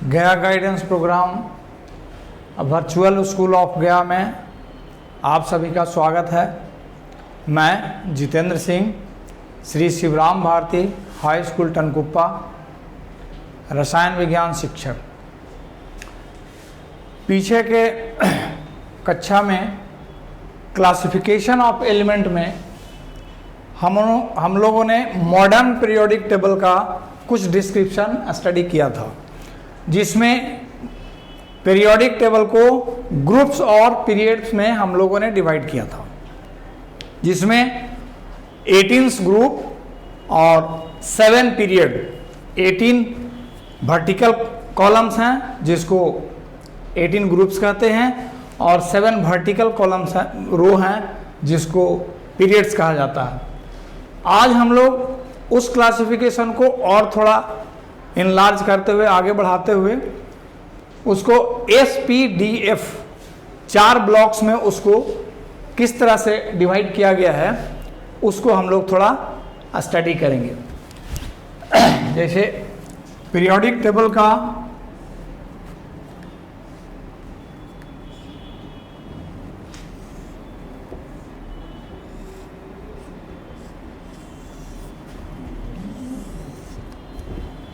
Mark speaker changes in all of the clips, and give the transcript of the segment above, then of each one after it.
Speaker 1: गया guidance programme virtual school of Gaya में आप सभी का स्वागत है। मैं जितेंद्र सिंह, श्री शिवराम भारती हाई स्कूल टनकुप्पा, रसायन विज्ञान शिक्षक। पीछे के कक्षा में क्लासिफिकेशन ऑफ एलिमेंट में हम लोगों ने मॉडर्न पीरियोडिक टेबल का कुछ डिस्क्रिप्शन स्टडी किया था, जिसमें पीरियोडिक टेबल को ग्रुप्स और पीरियड्स में हम लोगों ने डिवाइड किया था, जिसमें 18 ग्रुप और 7 पीरियड। 18 वर्टिकल कॉलम्स हैं जिसको 18 ग्रुप्स कहते हैं, और 7 वर्टिकल कॉलम्स रो हैं जिसको पीरियड्स कहा जाता है। आज हम लोग उस क्लासिफिकेशन को और थोड़ा इनलार्ज करते हुए, आगे बढ़ाते हुए, उसको SPDF 4 ब्लॉक्स में उसको किस तरह से डिवाइड किया गया है उसको हम लोग थोड़ा स्टडी करेंगे। जैसे पीरियोडिक टेबल का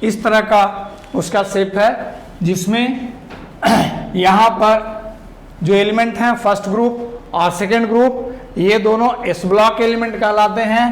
Speaker 1: इस तरह का उसका शेप है, जिसमें यहाँ पर जो एलिमेंट हैं फर्स्ट ग्रुप और सेकेंड ग्रुप, ये दोनों S ब्लॉक एलिमेंट कहलाते हैं।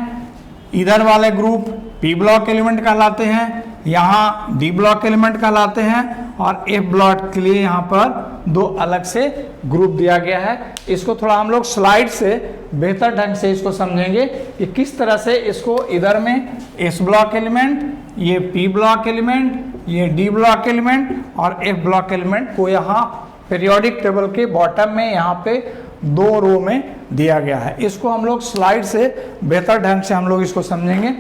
Speaker 1: इधर वाले ग्रुप P ब्लॉक एलिमेंट कहलाते हैं, यहाँ D ब्लॉक एलिमेंट कहलाते हैं, और F ब्लॉक के लिए यहाँ पर 2 अलग से ग्रुप दिया गया है। इसको थोड़ा हम लोग स्लाइड से बेहतर ढंग से इसको समझेंगे कि किस तरह से इसको इधर में S ब्लॉक एलिमेंट, ये P ब्लॉक एलिमेंट, ये D ब्लॉक एलिमेंट और F ब्लॉक एलिमेंट को यहाँ पीरियोडिक टेबल के बॉटम में यहाँ पे 2 रो में दिया गया है। इसको हम लोग स्लाइड से बेहतर ढंग से हम लोग इसको समझेंगे।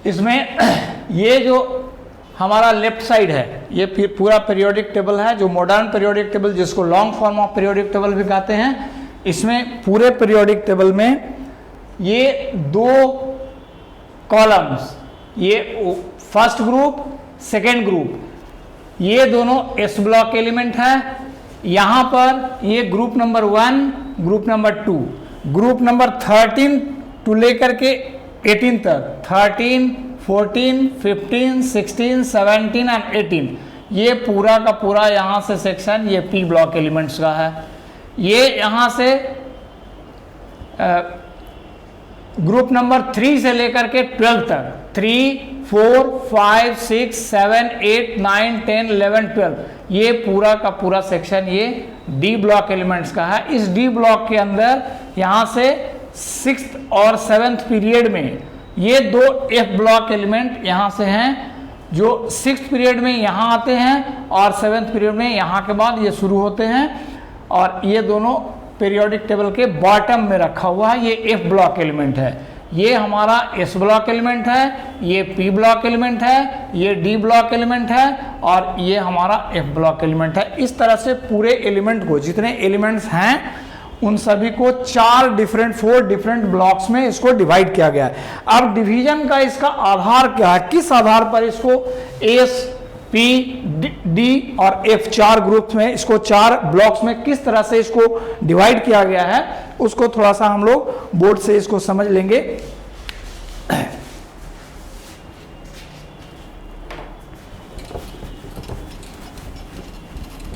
Speaker 1: इसमें ये जो हमारा लेफ्ट साइड है, ये फिर पूरा पीरियोडिक टेबल है, जो मॉडर्न पीरियोडिक टेबल जिसको long form of periodic table भी कहते हैं। इसमें पूरे पीरियोडिक टेबल में ये 2 कॉलम्स, ये फर्स्ट ग्रुप, सेकेंड ग्रुप, ये दोनों S ब्लॉक एलिमेंट है। यहाँ पर ये group number 1, group number 2, group number 13 to लेकर के 18 तक, 13, 14, 15, 16, 17 एंड 18, ये पूरा का पूरा यहाँ से सेक्शन ये P ब्लॉक एलिमेंट्स का है। ये यहाँ से ग्रुप नंबर 3 से लेकर के 12 तक, 3, 4, 5, 6, 7, 8, 9, 10, 11, 12, ये पूरा का पूरा सेक्शन ये D ब्लॉक एलिमेंट्स का है। इस D ब्लॉक के अंदर यहाँ से 6th और 7th पीरियड में ये 2 F ब्लॉक एलिमेंट यहाँ से हैं, जो 6th पीरियड में यहाँ आते हैं और 7th पीरियड में यहाँ के बाद ये शुरू होते हैं, और ये दोनों पीरियोडिक टेबल के बॉटम में रखा हुआ है। ये F ब्लॉक एलिमेंट है, ये हमारा S ब्लॉक एलिमेंट है, ये P ब्लॉक एलिमेंट है, ये D ब्लॉक एलिमेंट है, और ये हमारा F ब्लॉक एलिमेंट है। इस तरह से पूरे एलिमेंट को, जितने एलिमेंट्स हैं उन सभी को 4 डिफरेंट ब्लॉक्स में इसको डिवाइड किया गया है। अब डिवीजन का इसका आधार क्या है, किस आधार पर इसको S, P, D और F 4 ग्रुप्स में, इसको 4 ब्लॉक्स में किस तरह से इसको डिवाइड किया गया है, उसको थोड़ा सा हम लोग बोर्ड से इसको समझ लेंगे।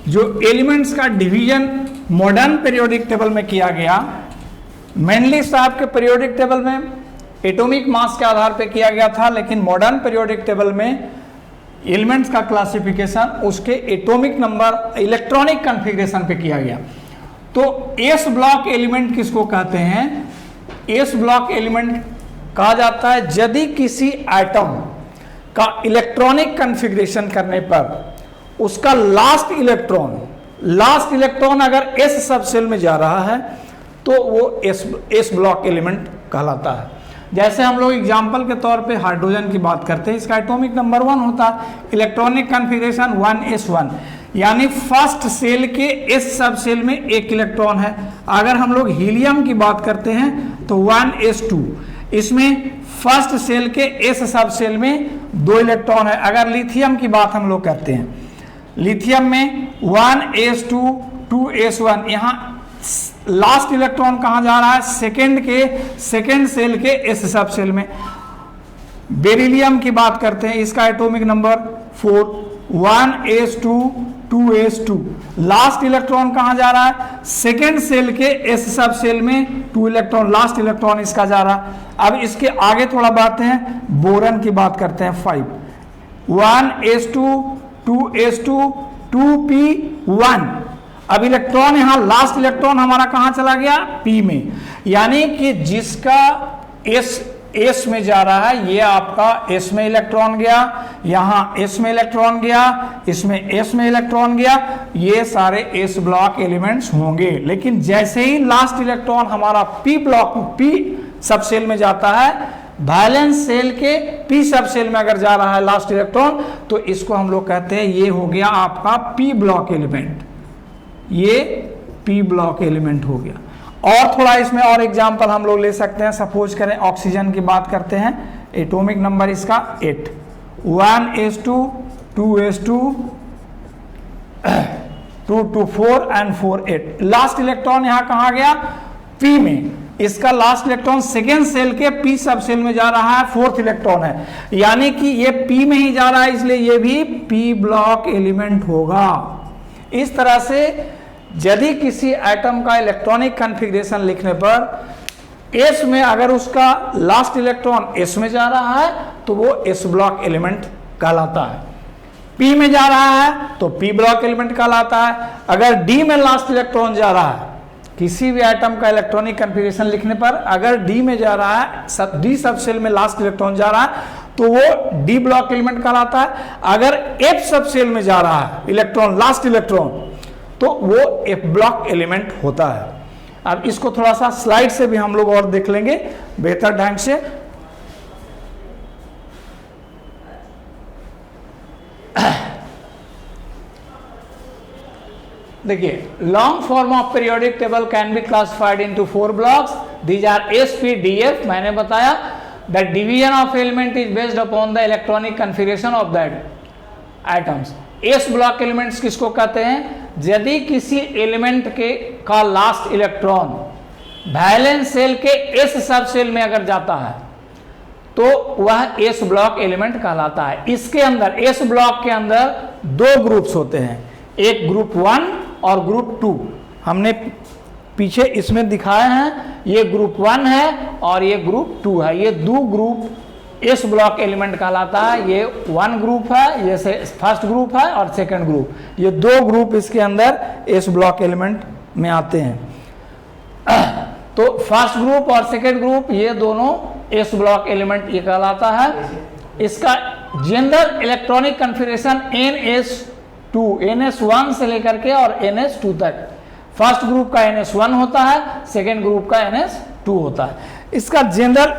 Speaker 1: जो एलिमेंट्स का डिवीजन मॉडर्न पीरियोडिक टेबल में किया गया, मेनली साहब के पीरियोडिक टेबल में एटॉमिक मास के आधार पर किया गया था, लेकिन मॉडर्न पीरियोडिक टेबल में एलिमेंट्स का क्लासिफिकेशन उसके एटॉमिक नंबर, इलेक्ट्रॉनिक कॉन्फ़िगरेशन पे किया गया। तो S ब्लॉक एलिमेंट किसको कहते हैं? S ब्लॉक एलिमेंट कहा जाता है यदि किसी एटम का इलेक्ट्रॉनिक कॉन्फ़िगरेशन करने पर उसका लास्ट इलेक्ट्रॉन अगर S सब सेल में जा रहा है तो वो S ब्लॉक एलिमेंट कहलाता है। जैसे हम लोग एग्जाम्पल के तौर पे हाइड्रोजन की बात करते हैं, इसका एटॉमिक नंबर 1 होता है, इलेक्ट्रॉनिक कन्फिग्रेशन 1s1, यानी फर्स्ट सेल के एस सब सेल में एक इलेक्ट्रॉन है। अगर हम लोग हीलियम की बात करते हैं तो 1s2, इसमें फर्स्ट सेल के एस सब सेल में 2 इलेक्ट्रॉन है। अगर लिथियम की बात हम लोग करते हैं, लिथियम में 1s2 2s1, यहाँ लास्ट इलेक्ट्रॉन कहाँ जा रहा है, सेकेंड सेल के एस सब सेल में। बेरिलियम की बात करते हैं, इसका atomic number 4, 1s2 2s2, last electron कहाँ जा रहा है, सेकेंड सेल के एस सब सेल में 2 इलेक्ट्रॉन, लास्ट इलेक्ट्रॉन इसका जा रहा है। अब इसके आगे थोड़ा बात है, बोरन की बात करते हैं, 5, 1s2 2s2 2p1। अब इलेक्ट्रॉन यहाँ लास्ट इलेक्ट्रॉन हमारा कहाँ चला गया, p में, यानी कि जिसका एस में जा रहा है ये आपका एस में इलेक्ट्रॉन गया, यहाँ एस में इलेक्ट्रॉन गया, इसमें एस में इलेक्ट्रॉन गया, ये सारे एस ब्लॉक एलिमेंट्स होंगे। लेकिन जैसे ही लास्ट इलेक्ट्रॉन हमारा पी ब्लॉक पी सब सेल में जाता है, वैलेंस सेल के पी सब सेल में अगर जा रहा है लास्ट इलेक्ट्रॉन, तो इसको हम लोग कहते हैं ये हो गया आपका पी ब्लॉक एलिमेंट, ये पी ब्लॉक एलिमेंट हो गया। और थोड़ा इसमें और एग्जांपल हम लोग ले सकते हैं, सपोज करें ऑक्सीजन की बात करते हैं, एटॉमिक नंबर इसका 8, 1s2 2s2 2 2 4 and 4 8, last electron यहाँ कहाँ गया, पी में, इसका लास्ट इलेक्ट्रॉन सेकेंड सेल के पी सब सेल में जा रहा है, 4th इलेक्ट्रॉन है, यानी कि ये पी में ही जा रहा है, इसलिए ये भी पी ब्लॉक एलिमेंट होगा। इस तरह से यदि किसी एटम का इलेक्ट्रॉनिक कॉन्फ़िगरेशन लिखने पर एस में अगर उसका लास्ट इलेक्ट्रॉन एस में जा रहा है तो वो एस ब्लॉक एलिमेंट कहलाता है, पी में जा रहा है तो पी ब्लॉक एलिमेंट कहलाता है। अगर डी में लास्ट इलेक्ट्रॉन जा रहा है, किसी भी एटम का इलेक्ट्रॉनिक कॉन्फ़िगरेशन लिखने पर अगर डी में जा रहा है, डी सब सेल में लास्ट इलेक्ट्रॉन जा रहा है तो वो डी ब्लॉक एलिमेंट कहलाता है। अगर एफ सब सेल में जा रहा है इलेक्ट्रॉन, लास्ट इलेक्ट्रॉन, तो वो एफ ब्लॉक एलिमेंट होता है। अब इसको थोड़ा सा स्लाइड से भी हम लोग और देख लेंगे बेहतर ढंग से। देखिए, long form of periodic table can be classified into 4 blocks, these R S P D F. मैंने बताया the division of element is based upon the electronic configuration of that atoms. S block elements किसको कहते हैं, यदि किसी element के का last electron valence shell के एस सब सेल में अगर जाता है तो वह एस ब्लॉक एलिमेंट कहलाता है। इसके अंदर एस ब्लॉक के अंदर 2 ग्रुप्स होते हैं, एक ग्रुप 1 और ग्रुप 2। हमने पीछे इसमें दिखाए हैं, ये ग्रुप 1 है और ये ग्रुप 2 है। ये 2 ग्रुप एस ब्लॉक एलिमेंट कहलाता है। ये 1 ग्रुप है, ये फर्स्ट ग्रुप है, और सेकंड ग्रुप, ये 2 ग्रुप इसके अंदर एस ब्लॉक एलिमेंट में आते हैं। तो फर्स्ट ग्रुप और सेकंड ग्रुप ये दोनों एस ब्लॉक एलिमेंट ये कहलाता है। इसका general electronic configuration NS2, NS1 से लेकर के और NS2 तक। फर्स्ट ग्रुप का NS1 होता है, सेकेंड ग्रुप का NS2 होता है। इसका जनरल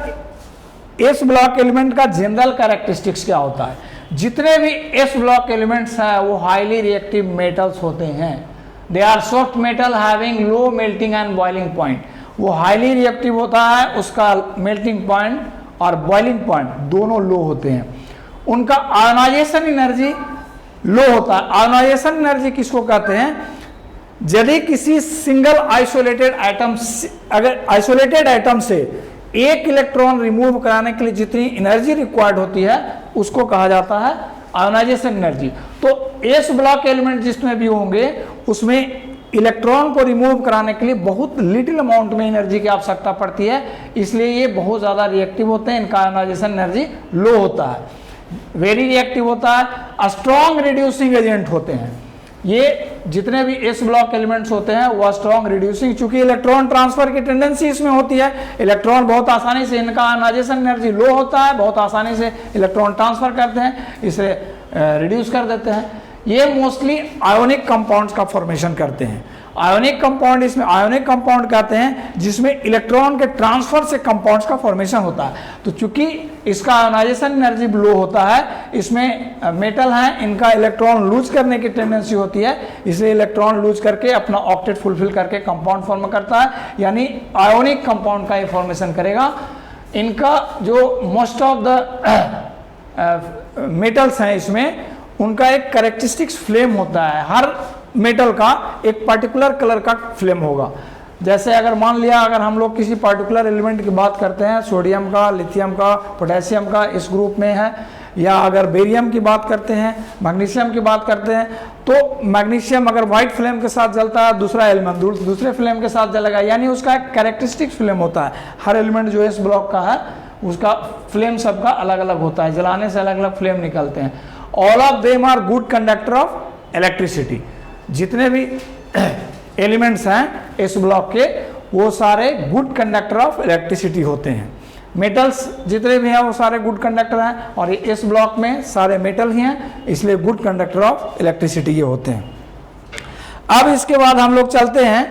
Speaker 1: एस ब्लॉक एलिमेंट का जनरल कैरेक्टरिस्टिक्स क्या होता है, जितने भी एस ब्लॉक एलिमेंट्स हैं वो हाईली रिएक्टिव मेटल्स होते हैं। They are soft metal having low melting and boiling point. वो हाईली रिएक्टिव होता है, उसका मेल्टिंग पॉइंट और बॉइलिंग पॉइंट दोनों लो होते हैं। उनका आयोनाइजेशन एनर्जी लो होता है। आयोनाइजेशन एनर्जी किसको कहते हैं, यदि किसी सिंगल आइसोलेटेड एटम, अगर आइसोलेटेड एटम से एक इलेक्ट्रॉन रिमूव कराने के लिए जितनी एनर्जी रिक्वायर्ड होती है उसको कहा जाता है आयोनाइजेशन एनर्जी। तो एस ब्लॉक एलिमेंट जिसमें भी होंगे उसमें इलेक्ट्रॉन को रिमूव कराने के लिए बहुत लिटिल अमाउंट में एनर्जी की आवश्यकता पड़ती है, इसलिए ये बहुत ज़्यादा रिएक्टिव होते हैं। इनका आयोनाइजेशन एनर्जी लो होता है, वेरी रिएक्टिव होता है, स्ट्रॉन्ग रिड्यूसिंग एजेंट होते हैं। ये जितने भी एस ब्लॉक एलिमेंट्स होते हैं वह स्ट्रॉन्ग रिड्यूसिंग, चूंकि इलेक्ट्रॉन ट्रांसफर की टेंडेंसी इसमें होती है, इलेक्ट्रॉन बहुत आसानी से, इनका आयोनाइजेशन एनर्जी लो होता है, बहुत आसानी से इलेक्ट्रॉन ट्रांसफर करते हैं, इसे रिड्यूस कर देते हैं। ये मोस्टली आयोनिक कंपाउंड्स का फॉर्मेशन करते हैं। आयोनिक कंपाउंड, इसमें आयोनिक कंपाउंड कहते हैं जिसमें इलेक्ट्रॉन के ट्रांसफर से कंपाउंड्स का फॉर्मेशन होता है। तो चूंकि इसका आयोनाइजेशन एनर्जी लो होता है, इसमें मेटल हैं, इनका इलेक्ट्रॉन लूज करने की टेंडेंसी होती है, इसलिए इलेक्ट्रॉन लूज करके अपना ऑक्टेट फुलफिल करके कंपाउंड फॉर्म करता है, यानी आयोनिक कंपाउंड का ये फॉर्मेशन करेगा। इनका जो मोस्ट ऑफ द मेटल्स हैं इसमें, उनका एक कैरेक्टरिस्टिक्स फ्लेम होता है। हर मेटल का एक पर्टिकुलर कलर का फ्लेम होगा। जैसे अगर मान लिया, अगर हम लोग किसी पर्टिकुलर एलिमेंट की बात करते हैं, सोडियम का, लिथियम का, पोटेशियम का इस ग्रुप में है, या अगर बेरियम की बात करते हैं, मैग्नीशियम की बात करते हैं, तो मैग्नीशियम अगर व्हाइट फ्लेम के साथ जलता है, दूसरा एलिमेंट दूसरे फ्लेम के साथ जलेगा, यानी उसका एक कैरेक्टरिस्टिक फ्लेम होता है। हर एलिमेंट जो इस ब्लॉक का है उसका फ्लेम सबका अलग अलग होता है, जलाने से अलग अलग फ्लेम निकलते हैं। All of them are good conductor of electricity. जितने भी एलिमेंट्स हैं इस ब्लॉक के, वो सारे गुड कंडक्टर ऑफ इलेक्ट्रिसिटी होते हैं। मेटल्स जितने भी हैं वो सारे गुड कंडक्टर हैं, और इस ब्लॉक में सारे मेटल ही हैं, इसलिए गुड कंडक्टर ऑफ इलेक्ट्रिसिटी ये होते हैं। अब इसके बाद हम लोग चलते हैं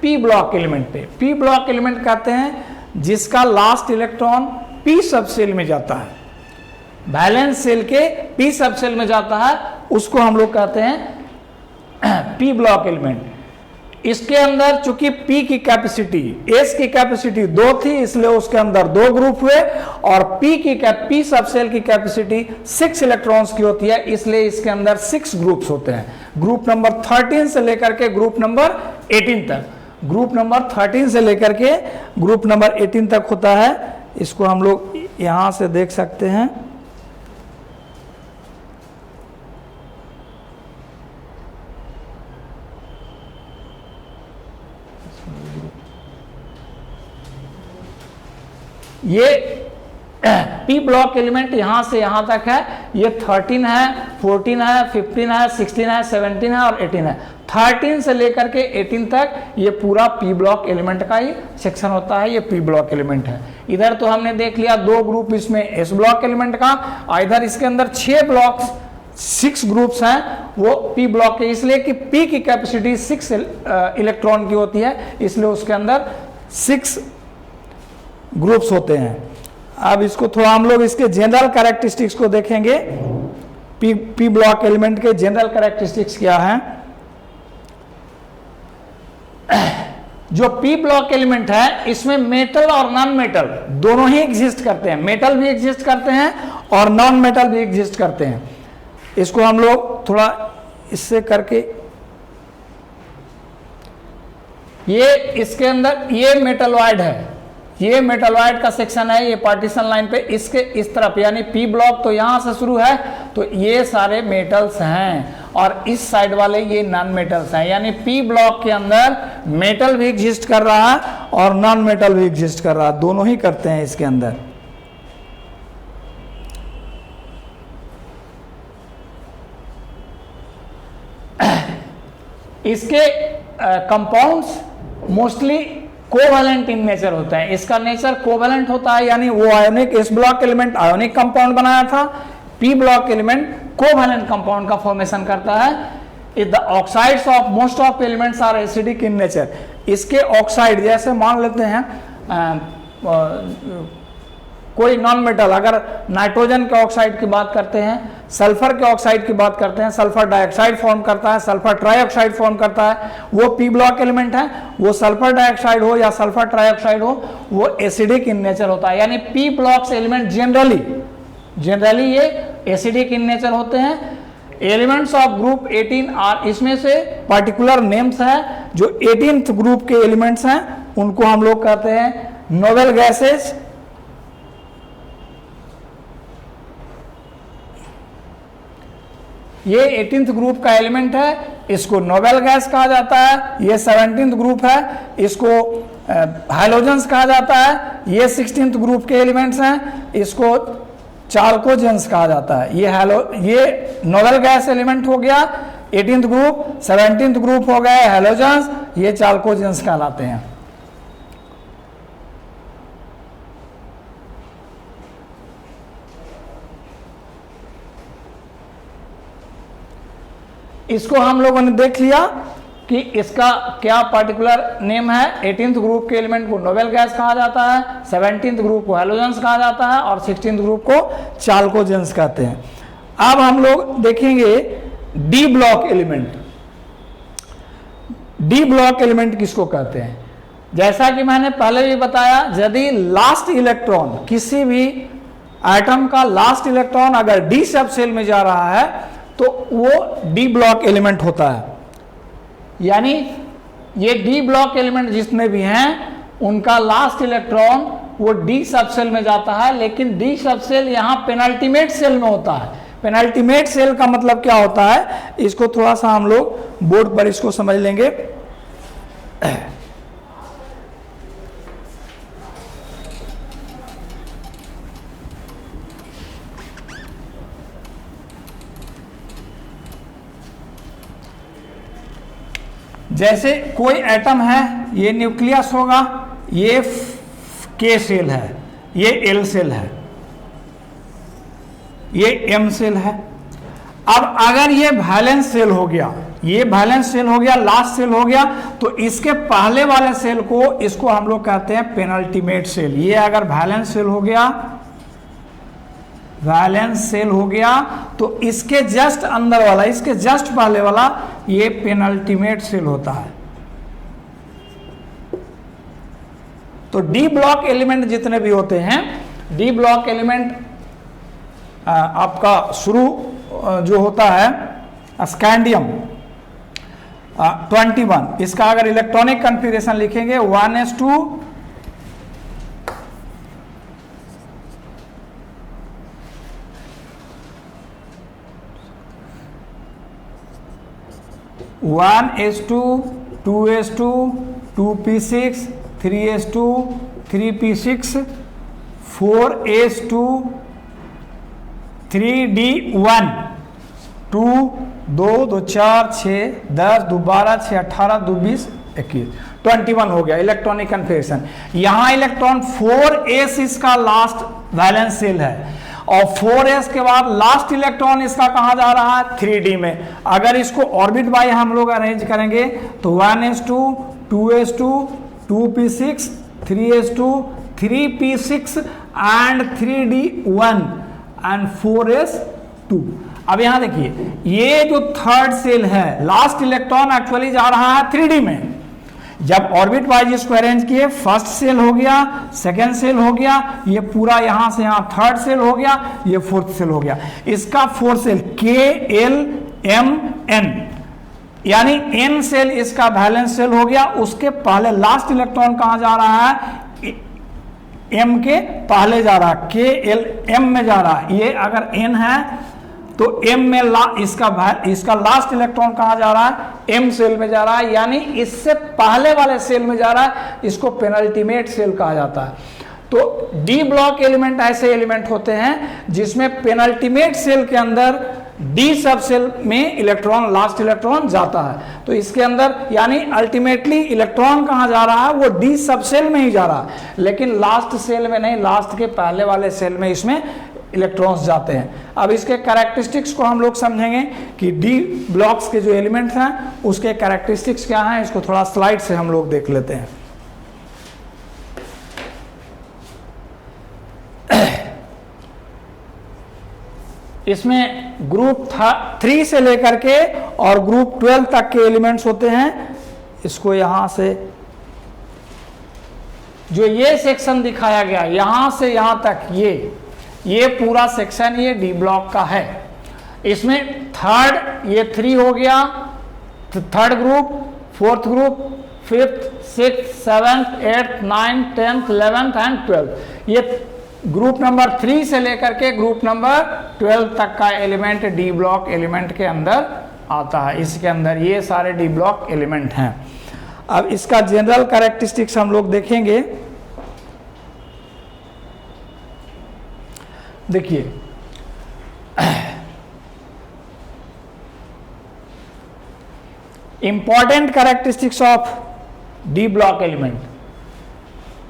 Speaker 1: पी ब्लॉक एलिमेंट पे। पी ब्लॉक एलिमेंट कहते हैं जिसका लास्ट इलेक्ट्रॉन पी सब सेल में जाता है, बैलेंस सेल के पी सब सेल में जाता है, उसको हम लोग कहते हैं पी ब्लॉक एलिमेंट। इसके अंदर चूंकि पी की कैपेसिटी, एस की कैपेसिटी 2 थी, इसलिए उसके अंदर 2 ग्रुप हुए, और पी सब सेल की कैपेसिटी 6 इलेक्ट्रॉन्स की होती है, इसलिए इसके अंदर 6 ग्रुप्स होते हैं। ग्रुप नंबर 13 से लेकर के ग्रुप नंबर 18 तक, ग्रुप नंबर 13 से लेकर के ग्रुप नंबर 18 तक होता है। इसको हम लोग यहां से देख सकते हैं। ये पी ब्लॉक एलिमेंट यहां से यहां तक है, ये 13 है, 14 है, 15 है, 16 है, 17 है और 18 है। 13 से लेकर के 18 तक ये पूरा पी ब्लॉक एलिमेंट का ही सेक्शन होता है, ये पी ब्लॉक एलिमेंट है। इधर तो हमने देख लिया 2 ग्रुप इसमें एस ब्लॉक एलिमेंट का, इधर इसके अंदर 6 ब्लॉक्स, 6 ग्रुप्स हैं वो पी ब्लॉक के, इसलिए कि पी की कैपेसिटी 6 इलेक्ट्रॉन की होती है, इसलिए उसके अंदर 6 ग्रुप्स होते हैं। अब इसको थोड़ा हम लोग इसके जनरल कैरेक्टरिस्टिक्स को देखेंगे। पी ब्लॉक एलिमेंट के जनरल कैरेक्टरिस्टिक्स क्या हैं। जो पी ब्लॉक एलिमेंट है इसमें मेटल और नॉन मेटल दोनों ही एग्जिस्ट करते हैं, मेटल भी एग्जिस्ट करते हैं और नॉन मेटल भी एग्जिस्ट करते हैं। इसको हम लोग थोड़ा इससे करके, ये इसके अंदर ये मेटलॉइड है, ये मेटलॉइड का सेक्शन है, ये पार्टीशन लाइन पे इसके इस तरफ, यानी पी ब्लॉक तो यहां से शुरू है, तो ये सारे मेटल्स हैं, और इस साइड वाले ये नॉन मेटल्स हैं, यानी पी ब्लॉक के अंदर मेटल भी एग्जिस्ट कर रहा है और नॉन मेटल भी एग्जिस्ट कर रहा है, दोनों ही करते हैं इसके अंदर। इसके compounds mostly covalent in nature होता है, इसका नेचर कोवैलेंट होता है, यानी वो आयोनिक, इस ब्लॉक एलिमेंट आयोनिक कंपाउंड बनाया था, P block element covalent compound का फॉर्मेशन करता है। If the oxides of most of elements are acidic in nature, इसके ऑक्साइड जैसे मान लेते हैं कोई नॉन मेटल, अगर नाइट्रोजन के ऑक्साइड की बात करते हैं, सल्फर के ऑक्साइड की बात करते हैं, सल्फर डाइऑक्साइड फॉर्म करता है, सल्फर ट्राइऑक्साइड फॉर्म करता है, वो पी ब्लॉक एलिमेंट है। वो सल्फर डाइऑक्साइड हो या सल्फर ट्राइऑक्साइड हो, वो एसिडिक इन नेचर होता है, यानी पी ब्लॉक्स एलिमेंट जनरली ये एसिडिक इन नेचर होते हैं। एलिमेंट्स ऑफ ग्रुप 18 आर, इसमें से पार्टिकुलर नेम्स है जो 18th ग्रुप के एलिमेंट्स हैं, उनको हम लोग कहते हैं नोबेल गैसेस। ये 18th ग्रुप का एलिमेंट है, इसको नोबेल गैस कहा जाता है। ये 17th ग्रुप है, इसको हाइलोजेंस कहा जाता है। ये 16th ग्रुप के एलिमेंट्स हैं, इसको चाल्कोजेंस कहा जाता है। ये नोबेल गैस एलिमेंट हो गया 18th ग्रुप, 17th ग्रुप हो गए हाइलोजेंस, ये चाल्कोजेंस कहलाते हैं। इसको हम लोगों ने देख लिया कि इसका क्या पर्टिकुलर नेम है। 18th ग्रुप के एलिमेंट को नोबेल गैस कहा जाता है, 17th ग्रुप को हेलोजेंस कहा जाता है और 16th ग्रुप को चाल्कोजेंस कहते हैं। अब हम लोग देखेंगे D block element. D block element किसको कहते हैं? जैसा कि मैंने पहले भी बताया, यदि लास्ट इलेक्ट्रॉन, किसी भी एटम का लास्ट इलेक्ट्रॉन अगर डी सब सेल में जा रहा है तो वो डी ब्लॉक एलिमेंट होता है। यानी ये डी ब्लॉक एलिमेंट जितने भी हैं उनका लास्ट इलेक्ट्रॉन वो डी सब सेल में जाता है, लेकिन डी सब सेल यहाँ पेनल्टीमेट सेल में होता है। पेनल्टीमेट सेल का मतलब क्या होता है, इसको थोड़ा सा हम लोग बोर्ड पर इसको समझ लेंगे। जैसे कोई एटम है, ये न्यूक्लियस होगा, ये के सेल है, ये एल सेल है, ये एम सेल है। अब अगर ये वैलेंस सेल हो गया, ये वैलेंस सेल हो गया, लास्ट सेल हो गया, तो इसके पहले वाले सेल को, इसको हम लोग कहते हैं पेनल्टीमेट सेल। ये अगर वैलेंस सेल हो गया, वैलेंस सेल हो गया, तो इसके जस्ट अंदर वाला, इसके जस्ट पहले वाला, ये पेनल्टीमेट सेल होता है। तो डी ब्लॉक एलिमेंट जितने भी होते हैं, डी ब्लॉक एलिमेंट आपका शुरू जो होता है स्कैंडियम 21, इसका अगर इलेक्ट्रॉनिक कन्फिगरेशन लिखेंगे 1s2 1s2 2s2 2p6 3s2 3p6 4s2 3d1 2 2 2 4 6 10 2 12 6 18 2 20 21 21 हो गया इलेक्ट्रॉनिक कन्फिगरेशन। यहाँ इलेक्ट्रॉन 4s इसका लास्ट वैलेंस सेल है और 4s के बाद लास्ट इलेक्ट्रॉन इसका कहाँ जा रहा है, 3d में। अगर इसको ऑर्बिट बाय हम लोग अरेंज करेंगे तो 1s2 2s2 2p6 3s2 3p6 and 3d1 and 4s2। अब यहां देखिए, ये जो थर्ड सेल है, लास्ट इलेक्ट्रॉन एक्चुअली जा रहा है 3d में। जब ऑर्बिट वाइज इसको अरेंज किए, फर्स्ट सेल हो गया, सेकेंड सेल हो गया, ये पूरा यहां से यहां थर्ड सेल हो गया, ये फोर्थ सेल हो गया। इसका फोर्थ सेल के एल एम एन, यानी एन सेल इसका वैलेंस सेल हो गया। उसके पहले लास्ट इलेक्ट्रॉन कहां जा रहा है, एम के पहले जा रहा है, के एल एम में जा रहा है। ये अगर एन है तो एम में इसका लास्ट इलेक्ट्रॉन कहां जा रहा है, एम सेल में जा रहा है, यानी इससे पहले वाले सेल में जा रहा है। इसको पेनल्टीमेट सेल कहा जाता है। तो डी ब्लॉक एलिमेंट ऐसे एलिमेंट होते हैं जिसमें पेनल्टीमेट सेल के अंदर डी सब सेल में इलेक्ट्रॉन, लास्ट इलेक्ट्रॉन जाता है। तो इसके अंदर यानी अल्टीमेटली इलेक्ट्रॉन कहां जा रहा है, वो डी सब सेल में ही जा रहा है, लेकिन लास्ट सेल में नहीं, लास्ट के पहले वाले सेल में इसमें इलेक्ट्रॉन्स जाते हैं। अब इसके कैरेक्टरिस्टिक्स को हम लोग समझेंगे कि डी ब्लॉक्स के जो एलिमेंट्स हैं उसके कैरेक्टरिस्टिक्स क्या हैं। इसको थोड़ा स्लाइड से हम लोग देख लेते हैं। इसमें ग्रुप 3 से लेकर के और ग्रुप 12 तक के एलिमेंट्स होते हैं। इसको यहां से जो ये सेक्शन दिखाया गया, यहां से यहां तक, ये पूरा सेक्शन ये डी ब्लॉक का है। इसमें थर्ड, ये 3 हो गया, third group, fourth group, fifth, sixth, seventh, 8th, 9th, 10th, 11th and 12th। ये ग्रुप नंबर 3 से लेकर के ग्रुप नंबर 12 तक का एलिमेंट डी ब्लॉक एलिमेंट के अंदर आता है। इसके अंदर ये सारे डी ब्लॉक एलिमेंट हैं। अब इसका जनरल कैरेक्टरिस्टिक्स हम लोग देखेंगे। देखिए, important characteristics of D block element.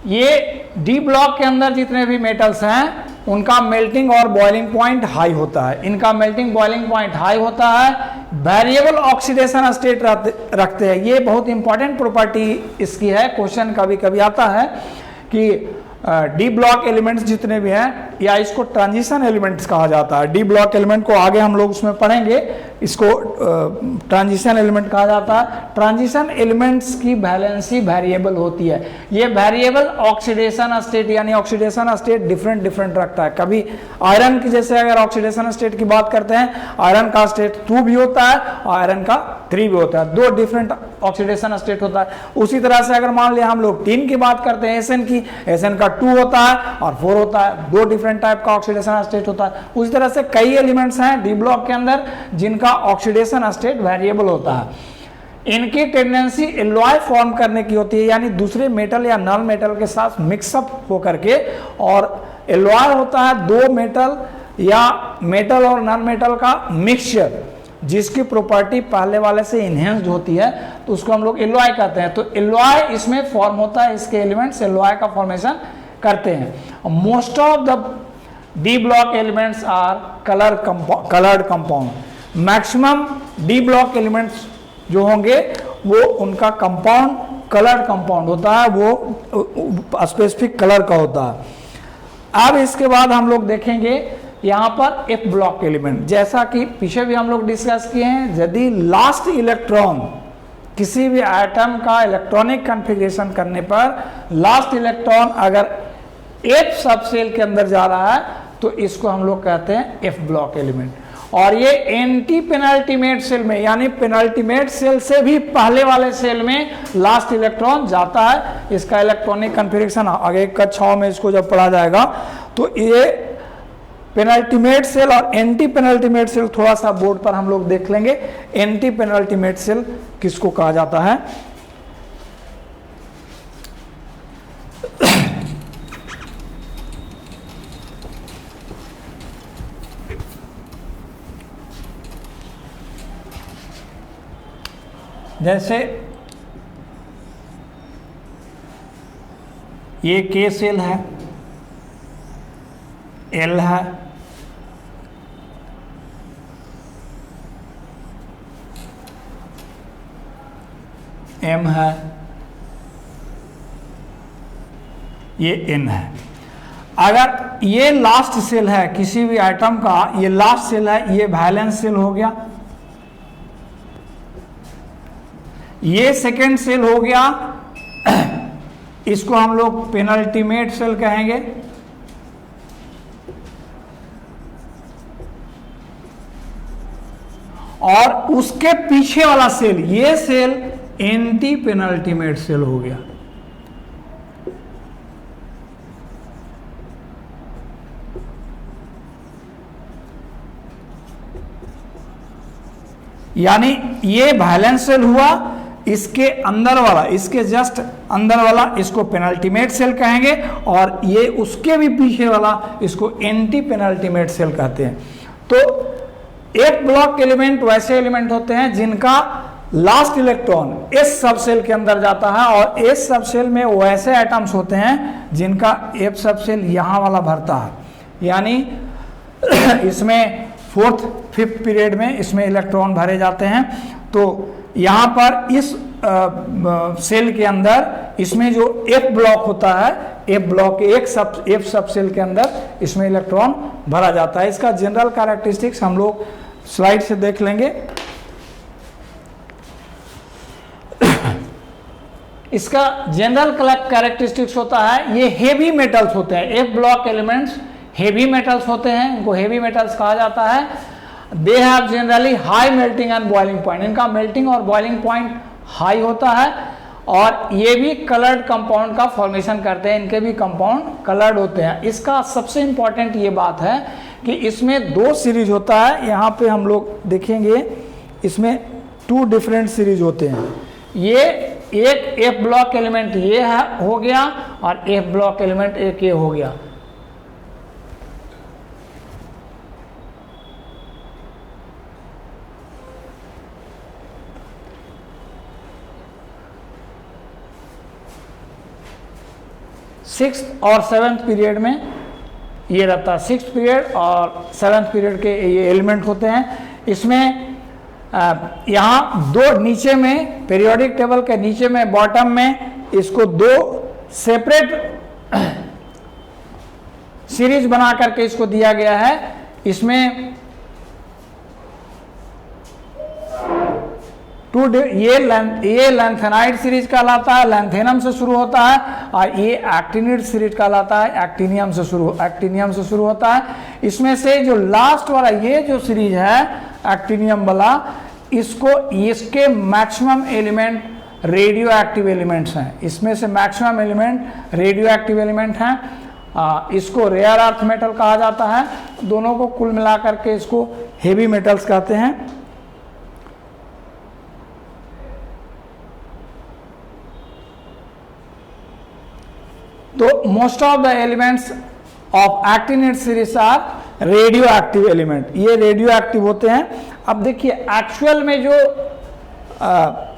Speaker 1: ये डी ब्लॉक के अंदर जितने भी मेटल्स हैं उनका मेल्टिंग और बॉइलिंग पॉइंट हाई होता है। इनका मेल्टिंग बॉइलिंग पॉइंट हाई होता है। वेरिएबल ऑक्सीडेशन स्टेट रखते हैं। ये बहुत इंपॉर्टेंट प्रॉपर्टी इसकी है, क्वेश्चन कभी कभी आता है कि डी ब्लॉक एलिमेंट्स जितने भी हैं, या इसको ट्रांजिशन एलिमेंट्स कहा जाता है। डी ब्लॉक एलिमेंट को आगे हम लोग उसमें पढ़ेंगे, इसको ट्रांजिशन एलिमेंट कहा जाता है। ट्रांजिशन एलिमेंट्स की वैलेंसी वेरिएबल होती है। ये वेरिएबल ऑक्सीडेशन स्टेट यानी ऑक्सीडेशन स्टेट डिफरेंट रखता है। कभी आयरन की जैसे अगर ऑक्सीडेशन स्टेट की बात करते हैं, आयरन का स्टेट 2 भी होता है और आयरन का 3 भी होता है, 2 डिफरेंट ऑक्सीडेशन स्टेट होता है। उसी तरह से अगर मान लिया हम लोग टिन की बात करते हैं, एसएन की, एसएन का 2 होता है और 4 होता है, 2 डिफरेंट टाइप का ऑक्सीडेशन स्टेट होता है। उसी तरह से कई एलिमेंट्स हैं डी ब्लॉक के अंदर जिनका ऑक्सीडेशन स्टेट वेरिएबल होता है। इनकी टेंडेंसी एलॉय फॉर्म करने की होती है, यानी दूसरे मेटल या नॉन मेटल के साथ मिक्सअप होकर के, और एलॉय होता है 2 मेटल या मेटल और नॉन मेटल का मिक्सचर जिसकी प्रॉपर्टी पहले वाले से इनहेंस्ड होती है, तो उसको हम लोग एलॉय कहते हैं। तो एलॉय इसमें फॉर्म होता है, इसके एलिमेंट्स एलॉय का फॉर्मेशन करते हैं। Most of the D block elements are coloured compound. Maximum D block elements जो होंगे वो उनका कंपाउंड कलर्ड कंपाउंड होता है, वो स्पेसिफिक कलर का होता है। अब इसके बाद हम लोग देखेंगे यहाँ पर एफ ब्लॉक एलिमेंट, जैसा कि पीछे भी हम लोग डिस्कस किए हैं। यदि लास्ट इलेक्ट्रॉन किसी भी आइटम का इलेक्ट्रॉनिक कॉन्फ़िगरेशन करने पर लास्ट इलेक्ट्रॉन अगर एफ सबसेल के अंदर जा रहा है तो इसको हम लोग कहते हैं एफ ब्लॉक एलिमेंट। और ये एंटी पेनल्टीमेट सेल में, यानी पेनल्टीमेट सेल से भी पहले वाले सेल में लास्ट इलेक्ट्रॉन जाता है। इसका इलेक्ट्रॉनिक कॉन्फ़िगरेशन आगे कक्षाओं में इसको जब पढ़ा जाएगा, तो ये पेनल्टीमेट सेल और एंटी पेनल्टीमेट सेल थोड़ा सा बोर्ड पर हम लोग देख लेंगे। एंटी पेनल्टीमेट सेल किसको कहा जाता है? जैसे ये के सेल है, एल है, एम है, ये एन है। अगर ये लास्ट सेल है किसी भी आइटम का, ये लास्ट सेल है, ये वैलेंस सेल हो गया, ये सेकेंड सेल हो गया, इसको हम लोग पेनल्टीमेट सेल कहेंगे। और उसके पीछे वाला सेल, ये सेल एंटी पेनल्टीमेट सेल हो गया। यानी ये वैलेंस सेल हुआ, इसके अंदर वाला, इसके जस्ट अंदर वाला इसको पेनल्टीमेट सेल कहेंगे, और ये उसके भी पीछे वाला इसको एंटी पेनल्टीमेट सेल कहते हैं। तो एक ब्लॉक एलिमेंट वैसे एलिमेंट होते हैं जिनका लास्ट इलेक्ट्रॉन एस सब सेल के अंदर जाता है, और एस सब सेल में वैसे एटम्स होते हैं जिनका एफ सब सेल यहाँ वाला भरता है। यानी इसमें 4th 5th पीरियड में इसमें इलेक्ट्रॉन भरे जाते हैं। तो यहाँ पर इस सेल के अंदर इसमें जो एफ ब्लॉक होता है, एफ ब्लॉक एफ सब सेल के अंदर इसमें इलेक्ट्रॉन भरा जाता है। इसका जनरल कैरेक्टरिस्टिक्स हम लोग स्लाइड से देख लेंगे। इसका जनरल कैरेक्टरिस्टिक्स होता है, ये हेवी मेटल्स होते हैं। F block elements heavy metals होते हैं, इनको हेवी मेटल्स कहा जाता है। They have generally high melting and boiling point, इनका मेल्टिंग और बॉइलिंग पॉइंट हाई होता है। और ये भी कलर्ड कंपाउंड का फॉर्मेशन करते हैं, इनके भी कंपाउंड कलर्ड होते हैं। इसका सबसे इंपॉर्टेंट ये बात है कि इसमें 2 सीरीज होता है। यहाँ पे हम लोग देखेंगे इसमें 2 डिफरेंट सीरीज होते हैं। ये एक एफ ब्लॉक एलिमेंट ये है हो गया, और एफ ब्लॉक एलिमेंट एक ये हो गया। सिक्स्थ और 7th पीरियड में ये रहता है। 6th पीरियड और 7th पीरियड के ये एलिमेंट होते हैं। इसमें यहाँ दो नीचे में पीरियोडिक टेबल के नीचे में बॉटम में इसको दो सेपरेट सीरीज बना करके इसको दिया गया है। इसमें ये लैंथेनाइड सीरीज कहलाता है, लैंथेनम से शुरू होता है, और ये एक्टिनिड सीरीज कहलाता है, एक्टिनियम से शुरू होता है। इसमें से जो लास्ट वाला ये जो सीरीज है एक्टिनियम वाला, इसके maximum element radio active elements हैं। इसमें से maximum element radio active element हैं। इसको रेयर अर्थ मेटल कहा जाता है। दोनों को कुल मिलाकर के इसको हेवी मेटल्स कहते हैं। तो most of the elements of actinide series are radioactive element, ये रेडियो एक्टिव होते हैं। अब देखिए एक्चुअल में जो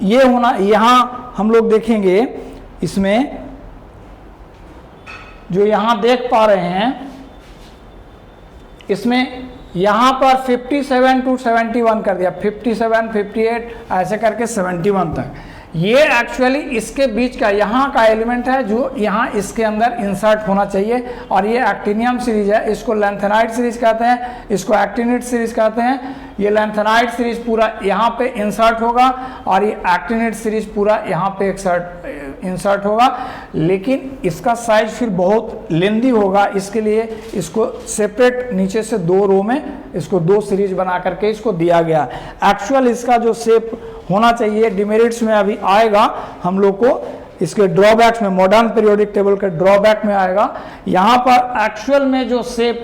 Speaker 1: ये होना, यहाँ हम लोग देखेंगे, इसमें जो यहाँ देख पा रहे हैं, इसमें यहाँ पर 57 to 71 कर दिया, 57, 58 ऐसे करके 71 तक। ये एक्चुअली इसके बीच का यहाँ का एलिमेंट है जो यहाँ इसके अंदर इंसर्ट होना चाहिए, और ये एक्टिनियम सीरीज है। इसको लैंथेनाइड सीरीज कहते हैं, इसको एक्टिनिड सीरीज कहते हैं। ये लैंथेनाइड सीरीज पूरा यहाँ पे इंसर्ट होगा, और ये एक्टिनिड सीरीज पूरा यहाँ पे इंसर्ट होगा, लेकिन इसका साइज फिर बहुत लेंदी होगा। इसके लिए इसको सेपरेट नीचे से दो रो में इसको दो सीरीज बना करके इसको दिया गया। एक्चुअल इसका जो शेप होना चाहिए, डिमेरिट्स में अभी आएगा हम लोग को, इसके ड्रॉबैक्स में, मॉडर्न पीरियोडिक टेबल के ड्रॉबैक में आएगा। यहाँ पर एक्चुअल में जो शेप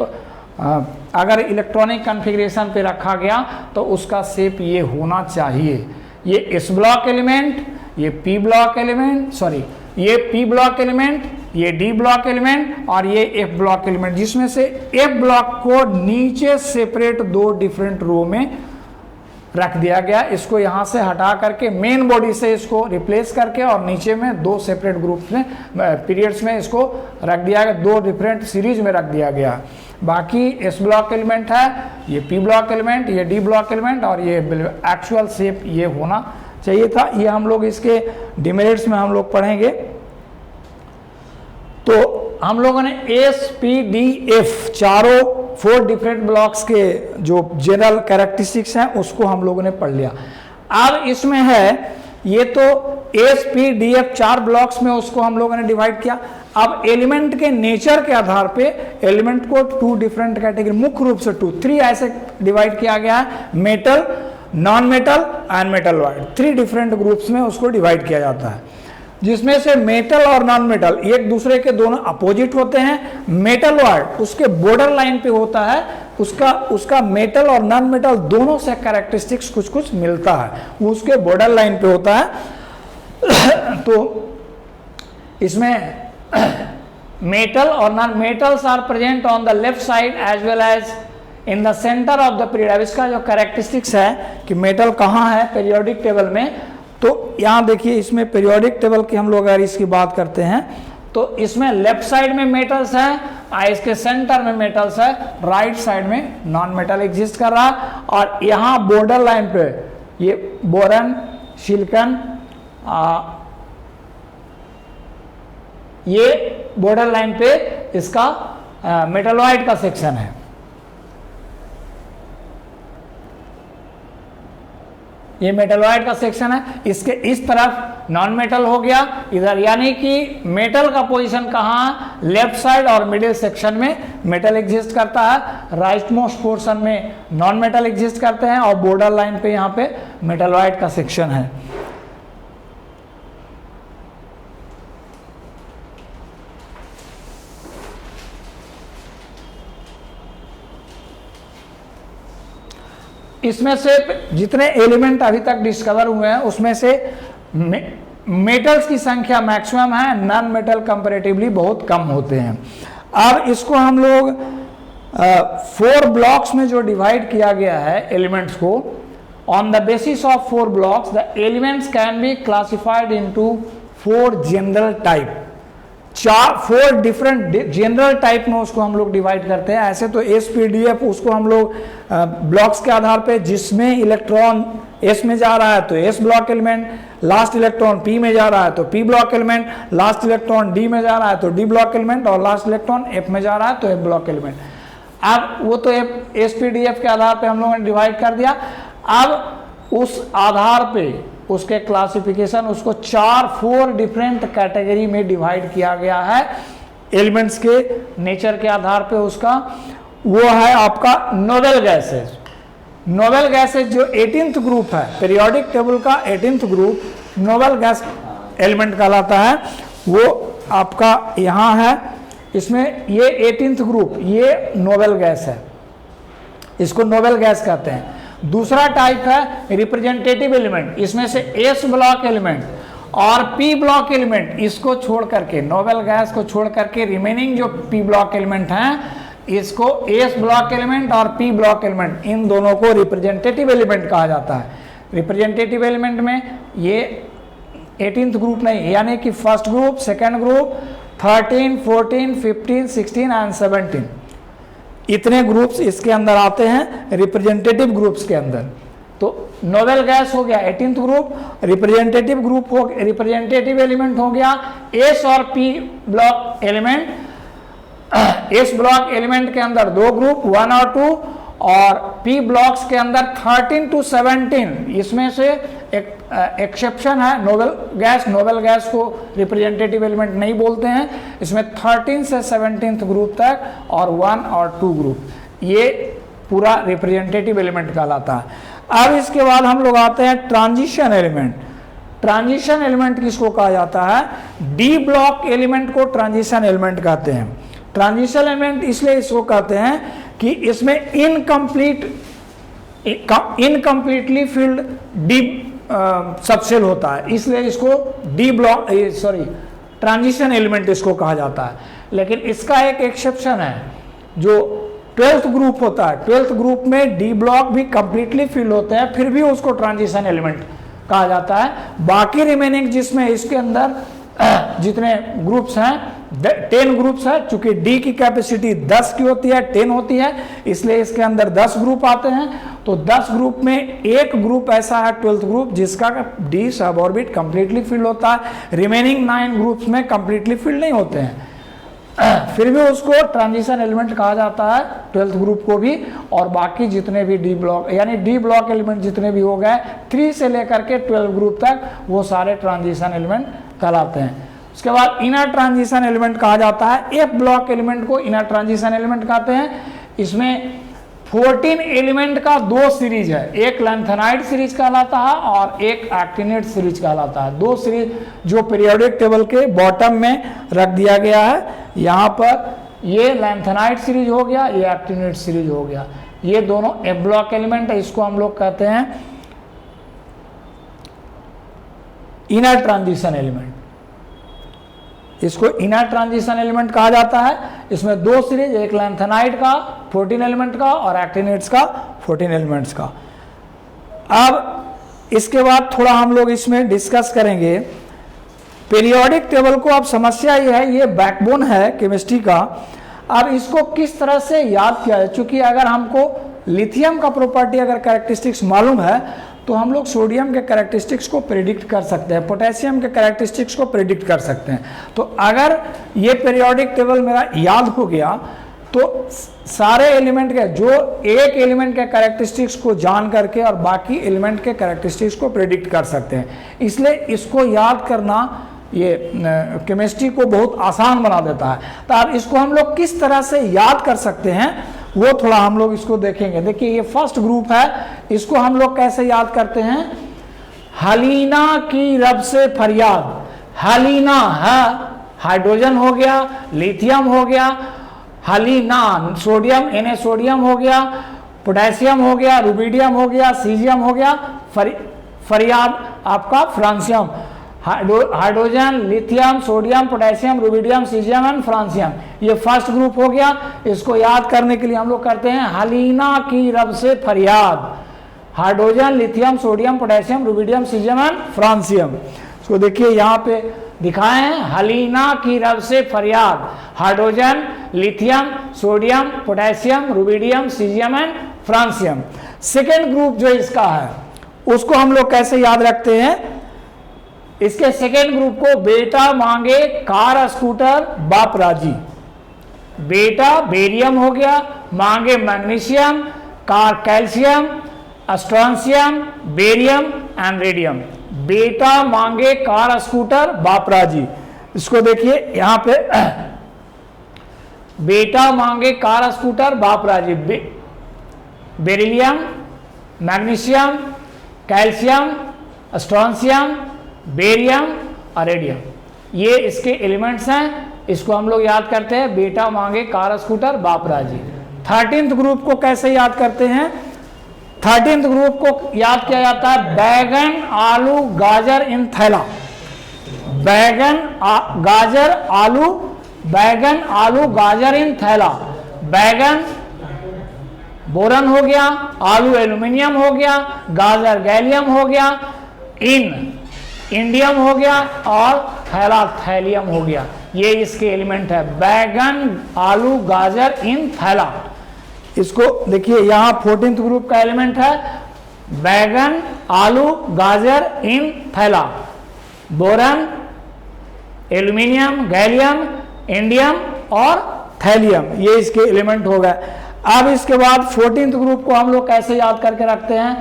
Speaker 1: अगर इलेक्ट्रॉनिक कॉन्फ़िगरेशन पे रखा गया तो उसका शेप ये होना चाहिए। ये एस ब्लॉक एलिमेंट, ये पी ब्लॉक एलिमेंट, सॉरी ये पी ब्लॉक एलिमेंट, ये डी ब्लॉक एलिमेंट, और ये एफ ब्लॉक एलिमेंट, जिसमें से एफ ब्लॉक को नीचे सेपरेट दो डिफरेंट रो में रख दिया गया। इसको यहाँ से हटा करके मेन बॉडी से इसको रिप्लेस करके और नीचे में दो सेपरेट ग्रुप्स में पीरियड्स में इसको रख दिया गया, दो डिफरेंट सीरीज में रख दिया गया। बाकी एस ब्लॉक एलिमेंट है, ये पी ब्लॉक एलिमेंट, ये डी ब्लॉक एलिमेंट, और ये एक्चुअल शेप ये होना चाहिए था। ये हम लोग इसके डिमेरिट्स में हम लोग पढ़ेंगे। तो हम लोगों ने एस पी डी एफ चारों 4 डिफरेंट ब्लॉक्स के जो जनरल कैरेक्टरिस्टिक्स हैं उसको हम लोगों ने पढ़ लिया। अब इसमें है ये तो S P D F 4 blocks में उसको हम लोगों ने डिवाइड किया। अब एलिमेंट के नेचर के आधार पे एलिमेंट को 2 डिफरेंट कैटेगरी, मुख्य रूप से 3 ऐसे डिवाइड किया गया है, metal, non metal and metalloid. 3 different groups में उसको डिवाइड किया जाता है, जिसमें से मेटल और नॉन मेटल एक दूसरे के दोनों अपोजिट होते हैं। मेटलॉइड उसके बॉर्डर लाइन पे होता है, उसका मेटल और नॉन मेटल दोनों से कैरेक्टरिस्टिक्स कुछ कुछ मिलता है, वो उसके बॉर्डर लाइन पे होता है। तो इसमें मेटल और non metals are present on the left side as well as in the centre of the period. अब इसका जो कैरेक्टरिस्टिक्स है कि मेटल कहाँ है पीरियोडिक टेबल में, तो यहाँ देखिए इसमें पीरियोडिक टेबल की हम लोग अगर इसकी बात करते हैं तो इसमें लेफ्ट साइड में मेटल्स है, इसके सेंटर में मेटल्स है, राइट साइड में नॉन मेटल एग्जिस्ट कर रहा है। और यहाँ बॉर्डर लाइन पे ये बोरन, सिलिकॉन, ये बॉर्डर लाइन पे इसका मेटलॉइड का सेक्शन है। ये मेटलॉइड का सेक्शन है, इसके इस तरफ नॉन मेटल हो गया इधर, यानी कि मेटल का पोजीशन कहाँ, लेफ्ट साइड और मिडिल सेक्शन में मेटल एग्जिस्ट करता है, राइट मोस्ट पोर्शन में नॉन मेटल एग्जिस्ट करते हैं, और बॉर्डर लाइन पे यहाँ पे मेटलॉइड का सेक्शन है। इसमें से जितने एलिमेंट अभी तक डिस्कवर हुए हैं उसमें से मेटल्स की संख्या मैक्सिमम है, नॉन मेटल कंपैरेटिवली बहुत कम होते हैं। अब इसको हम लोग 4 ब्लॉक्स में जो डिवाइड किया गया है एलिमेंट्स को, on the basis of 4 blocks the elements can be classified into 4 general type. 4 different general type में उसको हम लोग डिवाइड करते हैं। ऐसे तो एसपीडीएफ उसको हम लोग ब्लॉक्स के आधार पे जिसमें इलेक्ट्रॉन S में जा रहा है तो S block element, last electron P में जा रहा है तो P block element, last electron D में जा रहा है तो D ब्लॉक एलिमेंट, और लास्ट इलेक्ट्रॉन F में जा रहा है तो F ब्लॉक एलिमेंट। अब वो तो SPDF के आधार पे हम लोगों ने डिवाइड कर दिया। अब उस आधार पे उसके क्लासिफिकेशन, उसको 4 डिफरेंट कैटेगरी में डिवाइड किया गया है एलिमेंट्स के नेचर के आधार पे उसका। वो है आपका नोबेल गैसेज। नोबेल गैसेज जो 18th ग्रुप है, पीरियोडिक टेबल का 18th group noble gas element कहलाता है, वो आपका यहाँ है। इसमें ये 18th ग्रुप ये नोबेल गैस है, इसको नोबेल गैस कहते हैं। दूसरा टाइप है रिप्रेजेंटेटिव एलिमेंट, इसमें से S ब्लॉक एलिमेंट और P ब्लॉक एलिमेंट, इसको छोड़ करके, नोबेल गैस को छोड़ करके रिमेनिंग जो P ब्लॉक एलिमेंट हैं, इसको S ब्लॉक एलिमेंट और P ब्लॉक एलिमेंट, इन दोनों को रिप्रेजेंटेटिव एलिमेंट कहा जाता है। रिप्रेजेंटेटिव एलिमेंट में ये 18th ग्रुप नहीं, यानी कि first group, second group, 13, 14, 15, 16 and 17, इतने ग्रुप्स इसके अंदर आते हैं रिप्रेजेंटेटिव ग्रुप्स के अंदर। तो नोबेल गैस हो गया 18th ग्रुप, रिप्रेजेंटेटिव ग्रुप हो, रिप्रेजेंटेटिव एलिमेंट हो गया S और P block element. S block element के अंदर 2 ग्रुप, 1 और 2, और P ब्लॉक्स के अंदर 13 to 17, इसमें से एक एक्सेप्शन है नोबेल गैस को रिप्रेजेंटेटिव एलिमेंट नहीं बोलते हैं। इसमें 13 से 17th ग्रुप तक और 1 और 2 ग्रुप, ये पूरा रिप्रेजेंटेटिव एलिमेंट कहलाता है। अब इसके बाद हम लोग आते हैं ट्रांजिशन एलिमेंट। ट्रांजिशन एलिमेंट किसको कहा जाता है? डी ब्लॉक एलिमेंट को ट्रांजिशन एलिमेंट कहते हैं। ट्रांजिशन एलिमेंट इसलिए इसको कहते हैं कि इसमें इनकम्प्लीटली फिल्ड डी सबसेल होता है, इसलिए इसको डी ब्लॉक ट्रांजिशन एलिमेंट इसको कहा जाता है। लेकिन इसका एक एक्सेप्शन है, जो 12th ग्रुप होता है, 12th ग्रुप में डी ब्लॉक भी कंप्लीटली फिल होते हैं, फिर भी उसको ट्रांजिशन एलिमेंट कहा जाता है। बाकी रिमेनिंग जिसमें इसके अंदर जितने ग्रुप्स हैं 10 ग्रुप्स है, चूंकि डी की कैपेसिटी 10 की होती है, 10 होती है, इसलिए इसके अंदर 10 ग्रुप आते हैं। तो 10 ग्रुप में एक ग्रुप ऐसा है 12th ग्रुप जिसका डी सब ऑर्बिट कंप्लीटली फिल होता है, रिमेनिंग 9 ग्रुप्स में कंप्लीटली फिल नहीं होते हैं, फिर भी उसको ट्रांजिशन एलिमेंट कहा जाता है 12th ग्रुप को भी। और बाकी जितने भी डी ब्लॉक यानी डी ब्लॉक एलिमेंट जितने भी हो गए 3 से लेकर के 12 ग्रुप तक, वो सारे ट्रांजिशन एलिमेंट कहलाते हैं। उसके बाद इनर ट्रांजिशन एलिमेंट कहा जाता है। एफ ब्लॉक एलिमेंट को इनर ट्रांजिशन एलिमेंट कहते हैं। इसमें 14 एलिमेंट का 2 सीरीज है, एक लैंथेनाइड सीरीज कहलाता है और एक एक्टिनेट सीरीज कहलाता है। 2 सीरीज जो पीरियोडिक टेबल के बॉटम में रख दिया गया है। यहाँ पर ये लैंथेनाइड सीरीज हो गया, ये एक्टिनेट सीरीज हो गया, ये दोनों एफ ब्लॉक एलिमेंट है। इसको हम लोग कहते हैं इनर ट्रांजिशन एलिमेंट, इसको इनर ट्रांजिशन एलिमेंट कहा जाता है। इसमें 2 सीरीज, एक लैंथेनाइड का 14 एलिमेंट का और एक्टिनेट्स का 14 एलिमेंट्स का। अब इसके बाद थोड़ा हम लोग इसमें डिस्कस करेंगे पीरियोडिक टेबल को। अब समस्या ये है, ये बैकबोन है केमिस्ट्री का। अब इसको किस तरह से याद किया जाए, चूंकि अगर हमको लिथियम का प्रॉपर्टी अगर कैरेक्टरिस्टिक्स मालूम है तो हम लोग सोडियम के कैरेक्टरिस्टिक्स को प्रेडिक्ट कर सकते हैं, पोटेशियम के कैरेक्टरिस्टिक्स को प्रेडिक्ट कर सकते हैं। तो अगर ये पीरियोडिक टेबल मेरा याद हो गया तो सारे एलिमेंट के, जो एक एलिमेंट के कैरेक्टरिस्टिक्स को जान करके और बाकी एलिमेंट के कैरेक्टरिस्टिक्स को प्रेडिक्ट कर सकते हैं। इसलिए इसको याद करना ये केमिस्ट्री को बहुत आसान बना देता है। तो अब इसको हम लोग किस तरह से याद कर सकते हैं वो थोड़ा हम लोग इसको देखेंगे। देखिए ये फर्स्ट ग्रुप है, इसको हम लोग कैसे याद करते हैं? हलीना की रब से फरियाद। हलीना है हाइड्रोजन हो गया, लिथियम हो गया, हलीना सोडियम Na सोडियम हो गया, पोटेशियम हो गया, रुबिडियम हो गया, सीजियम हो गया, फरियाद आपका francium. Hydrogen, lithium, sodium, potassium, rubidium, caesium and francium, ये फर्स्ट ग्रुप हो गया। इसको याद करने के लिए हम लोग करते हैं हलीना की रब से फरियाद। Hydrogen, lithium, sodium, potassium, rubidium, caesium and francium. इसको देखिए यहाँ पे दिखाए हैं, हलीना की रब से फरियाद। Hydrogen, lithium, sodium, potassium, rubidium, caesium and francium. Second group जो इसका है उसको हम लोग कैसे याद रखते हैं? इसके सेकेंड ग्रुप को बेटा मांगे कार स्कूटर बाप राजी। बेटा बेरियम हो गया, मांगे magnesium, car calcium, strontium, barium and radium. बेटा मांगे कार स्कूटर बाप राजी। इसको देखिए यहां पे बेटा मांगे कार स्कूटर बाप राजी। Beryllium, magnesium, calcium, strontium, barium और रेडियम, ये इसके एलिमेंट्स हैं। इसको हम लोग याद करते हैं बेटा मांगे कार स्कूटर बाप राजी। 13th ग्रुप को कैसे याद करते हैं? 13th ग्रुप को याद किया जाता है बैगन आलू गाजर इन थैला। बैगन गाजर आलू, बैगन आलू गाजर इन थैला। बैगन बोरन हो गया, आलू एल्यूमिनियम हो गया, गाजर गैलियम हो गया, इंडियम हो गया और थैला थैलियम हो गया। ये इसके एलिमेंट है, बैगन आलू गाजर इन थैला। इसको देखिए यहां 14th ग्रुप का एलिमेंट है बैगन आलू गाजर इन थैला। बोरन, एल्यूमिनियम, गैलियम, इंडियम और थैलियम, ये इसके एलिमेंट हो गए। अब इसके बाद 14th ग्रुप को हम लोग कैसे याद करके रखते हैं?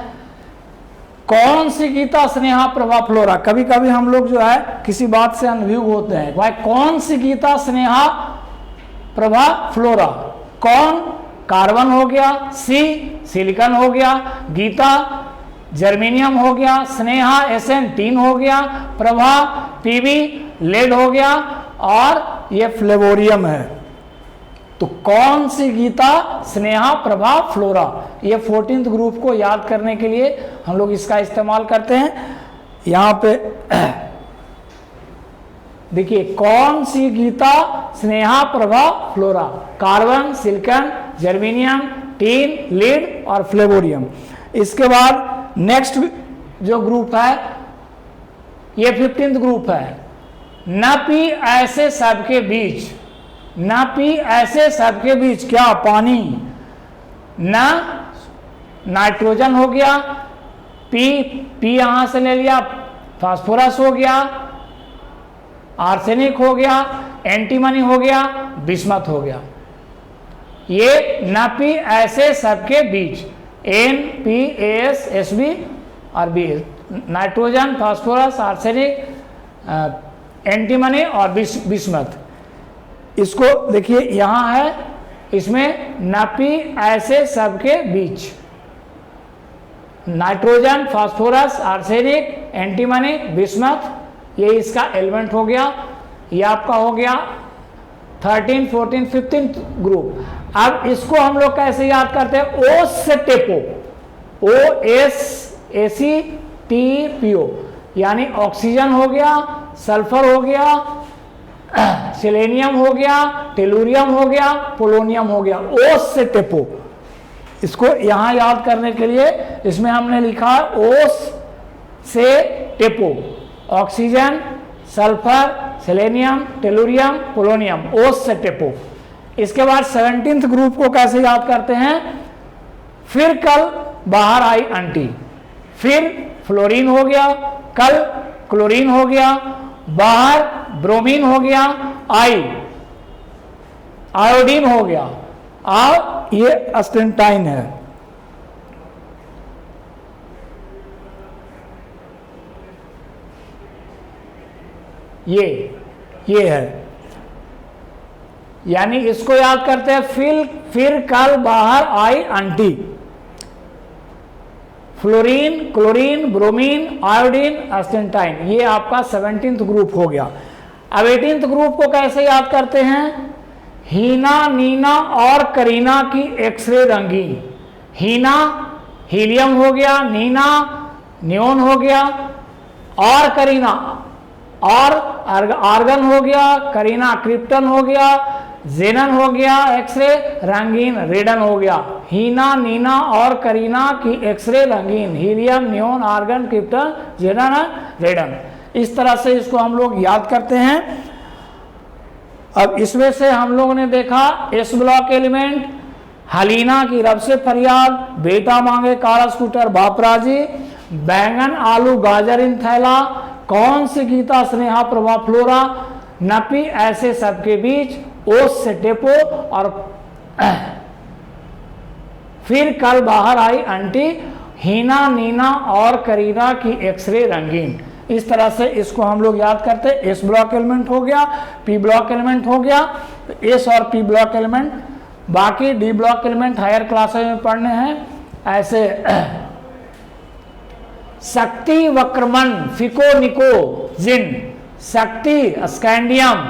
Speaker 1: कौन सी गीता स्नेहा प्रभा फ्लोरा। कभी कभी हम लोग जो है किसी बात से अनभिज्ञ होते हैं, भाई कौन सी गीता स्नेहा प्रभा फ्लोरा। कौन कार्बन हो गया, सी सिलिकॉन हो गया, गीता जर्मेनियम हो गया, स्नेहा SN3 हो गया, प्रभा PB लेड हो गया और ये फ्लेवोरियम है। तो कौन सी गीता स्नेहा प्रभा फ्लोरा, ये 14th ग्रुप को याद करने के लिए हम लोग इसका इस्तेमाल करते हैं। यहां पे देखिए कौन सी Geeta Sneha Prabha Flora, carbon, silicon, germanium, tin, lead और फ्लेवोरियम। इसके बाद नेक्स्ट जो ग्रुप है ये 15th ग्रुप है, न पी ऐसे सबके बीच। न पी ऐसे सबके बीच क्या? पानी। न नाइट्रोजन हो गया, पी यहां से ले लिया, फास्फोरस हो गया, आर्सेनिक हो गया, एंटीमनी हो गया, बिस्मथ हो गया। ये न पी ऐसे सबके बीच NPAS SB और B, nitrogen, phosphorus, arsenic, antimony और बिस्मथ। इसको देखिए यहां है, इसमें न पी ऐसे सबके बीच nitrogen, phosphorus, arsenic, antimony, bismuth, ये इसका एलिमेंट हो गया। ये आपका हो गया 13, 14, 15th ग्रुप। अब इसको हम लोग कैसे याद करते हैं? O से टेपो, OSACTPO, यानी ऑक्सीजन हो गया, सल्फर हो गया, सेलेनियम हो गया, टेलुरियम हो गया, पोलोनियम हो गया। O से टेपो, इसको यहां याद करने के लिए इसमें हमने लिखा O से टेपो, oxygen, sulphur, selenium, tellurium, polonium, O से टेपो। इसके बाद 17th ग्रुप को कैसे याद करते हैं? फिर कल बाहर आई आंटी, फिर फ्लोरीन हो गया, कल क्लोरीन हो गया, बाहर ब्रोमीन हो गया, आयोडीन हो गया और ये अस्टेंटाइन है। ये है, यानी इसको याद करते हैं फिर कल बाहर आई aunty. Fluorine, chlorine, bromine, iodine, astatine, ये आपका 17th ग्रुप हो गया। अब 18th ग्रुप को कैसे याद करते हैं? हीना, नीना और करीना की एक्सरे रंगीन। हीना हीलियम हो गया, नीना नियोन हो गया और करीना और आर्गन हो गया, करीना क्रिप्टन हो गया, जेनन हो गया, एक्सरे रंगीन रेडन हो गया। हीना, नीना और करीना की एक्सरे रंगीन, हीलियम, नियोन, आर्गन, क्रिप्टन, जेनन, रेडन। इस तरह से इसको हम लोग याद करते हैं। अब इसमें से हम लोगों ने देखा एस ब्लॉक एलिमेंट, हलीना की रब से फरियाद, बेटा मांगे काला स्कूटर बाप राजी, बैंगन आलू गाजर इन थैला, कौन सी गीता स्नेहा प्रभा फ्लोरा, नपी ऐसे सबके बीच, ओस से टेपो, और फिर कल बाहर आई आंटी, हीना नीना और करीना की एक्सरे रंगीन। इस तरह से इसको हम लोग याद करते हैं। एस ब्लॉक एलिमेंट हो गया, पी ब्लॉक एलिमेंट हो गया, एस और पी ब्लॉक एलिमेंट, बाकी D block element higher classes में पढ़ने हैं। ऐसे शक्ति वक्रमन फिको निको जिन, शक्ति स्कैंडियम,